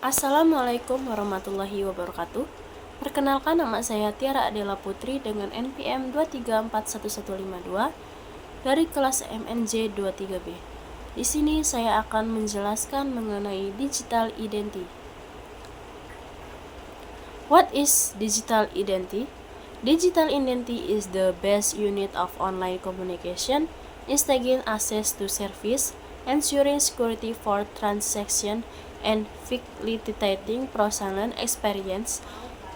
Assalamualaikum warahmatullahi wabarakatuh. Perkenalkan, nama saya Tiara Adela Putri dengan NPM 2341152 dari kelas MNJ 23B. Di sini saya akan menjelaskan mengenai digital identity. What is digital identity? Digital identity is the best unit of online communication, instigating access to service, ensuring security for transaction, and facilitating personal experience.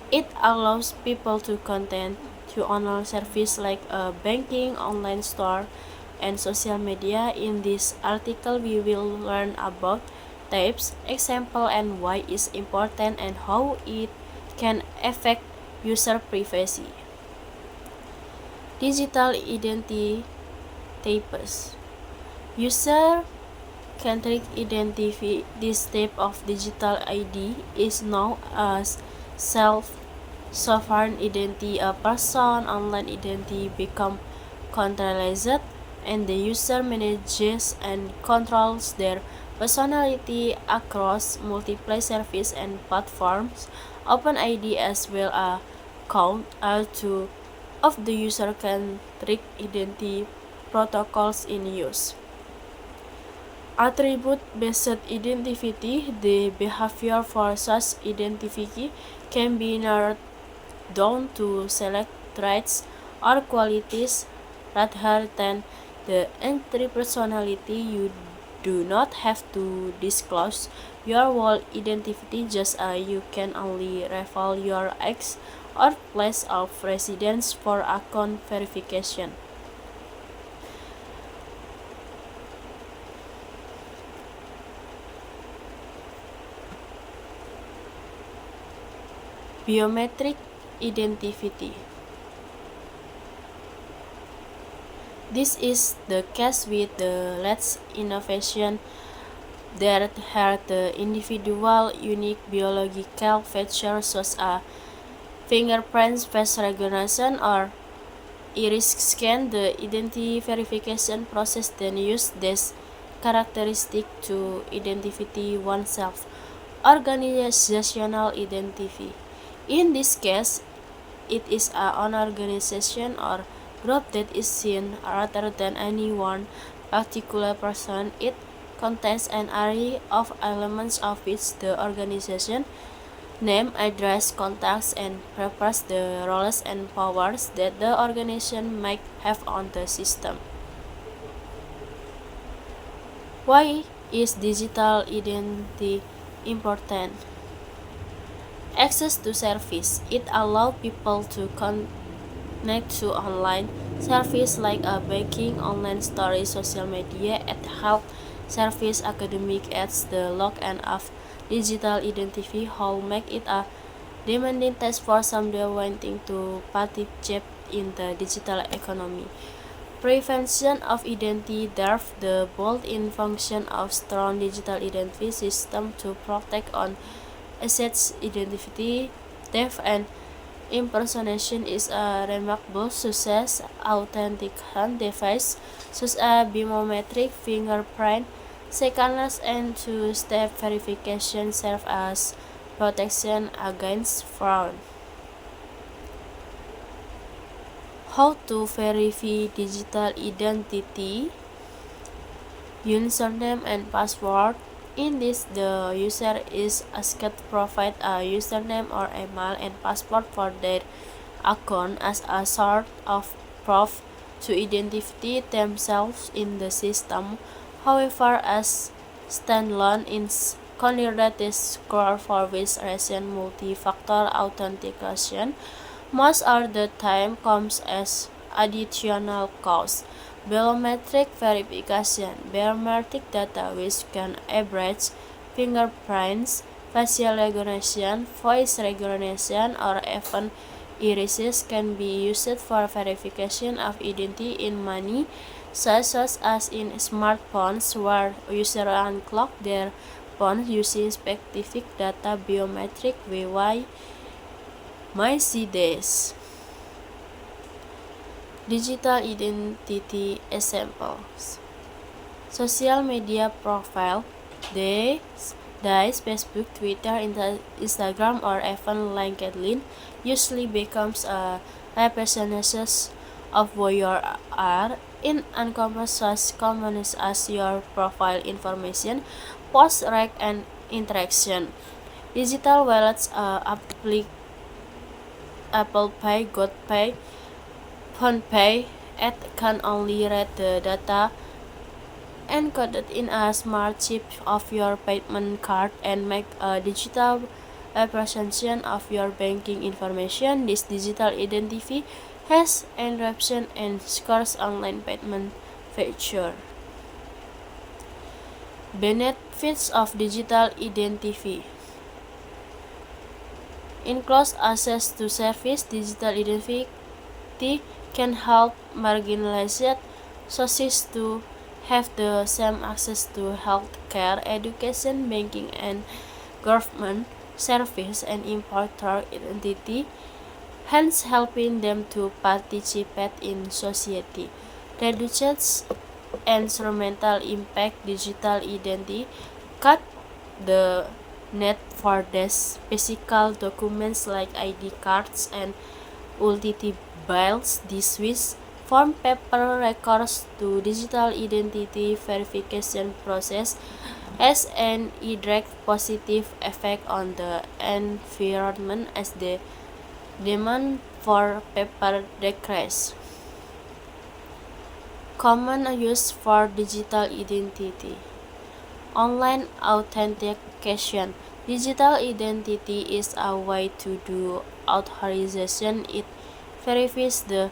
It allows people to connect to online service like banking, online store, and social media. In this article, we will learn about types, example, and why it's important and how it can affect user privacy. Digital identity types. User centric identity. This type of digital ID is known as self-sovereign identity. A person online identity become centralized, and the user manages and controls their personality across multiple services and platforms. OpenID as well as count are two of the user-centric identity protocols in use. Attribute-based identity. The behavior for such identity can be narrowed down to select traits or qualities rather than the entire personality. You do not have to disclose your whole identity, just you can only reveal your ex or place of residence for account verification. Biometric identity. This is the case with the latest innovation that had the individual unique biological features such as fingerprints, face recognition, or iris scan. The identity verification process then uses this characteristic to identify oneself. Organizational identity. In this case, it is an organization or group that is seen rather than any one particular person. It contains an array of elements of which the organization name, address, contacts, and refers the roles and powers that the organization might have on the system. Why is digital identity important? Access to service. It allows people to connect to online service like banking, online stories, social media, and health service, academic aids. The log-in of digital identity how make it a demanding task for someone wanting to participate in the digital economy. Prevention of identity theft. The built-in function of strong digital identity system to protect on assets. Identity theft and impersonation is a remarkable success. Authentication device such as biometric fingerprint scanners and two-step verification serve as protection against fraud. How to verify digital identity? Username and password. In this, the user is asked to provide a username or email and password for their account as a sort of proof to identify themselves in the system. However, as standalone is considered as core for which recent multi-factor authentication most of the time comes as additional cost. Biometric verification. Biometric data which can average fingerprints, facial recognition, voice recognition, or even irises can be used for verification of identity in many, such as in smartphones where users unlock their phones using specific data. Biometric VY MyCDs. Digital identity examples. Social media profile. Nowadays, Facebook, Twitter, Instagram, or even LinkedIn usually becomes a representation of who you are in encompasses communities as your profile information, post, rec, and interaction. Digital wallets, Apple Pay, GoPay, PhonePay, can only read the data encoded in a smart chip of your payment card and make a digital representation of your banking information. This digital identity has encryption and secures online payment feature. Benefits of digital identity includes access to service. Digital identity can help marginalized societies to have the same access to healthcare, education, banking, and government service and important identity, hence helping them to participate in society. Reduces environmental impact. Digital identity cut the need for these physical documents like ID cards and utility bills. This switch from paper records to digital identity verification process has an indirect positive effect on the environment as the demand for paper decreases. Common use for digital identity. Online authentication. Digital identity is a way to do authorization. It verifies the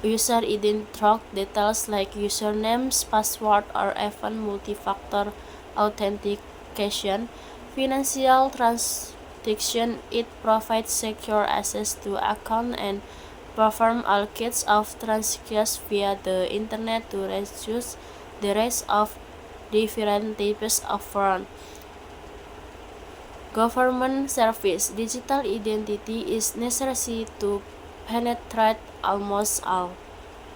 user identity details like usernames, password, or even multi-factor authentication. Financial transaction. It provides secure access to account and perform all kinds of transactions via the internet to reduce the risk of different types of fraud. Government service. Digital identity is necessary to penetrate almost all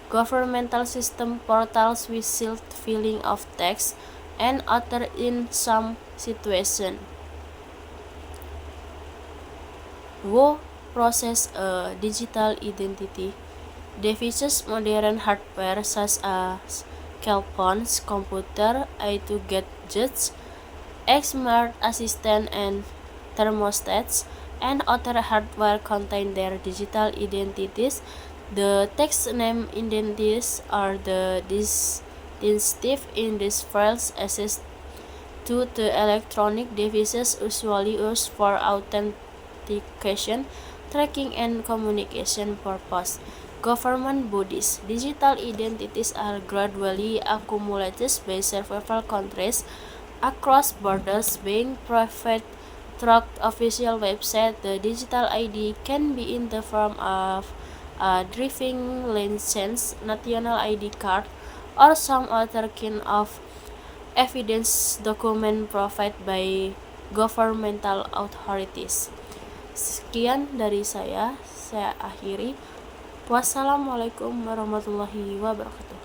governmental system portals with filling of text and other in some situations. Who process a digital identity? Devices modern hardware such as cell phones, computer, AI gadgets, smart assistant and thermostats, and other hardware contain their digital identities. The text name identities are the distinctive in these files access to the electronic devices usually used for authentication, tracking, and communication purposes. Government bodies. Digital identities are gradually accumulated by several countries across borders, being provided through official websites. The digital ID can be in the form of a driving license, national ID card, or some other kind of evidence document provided by governmental authorities. Sekian dari saya akhiri. Wassalamualaikum warahmatullahi wabarakatuh.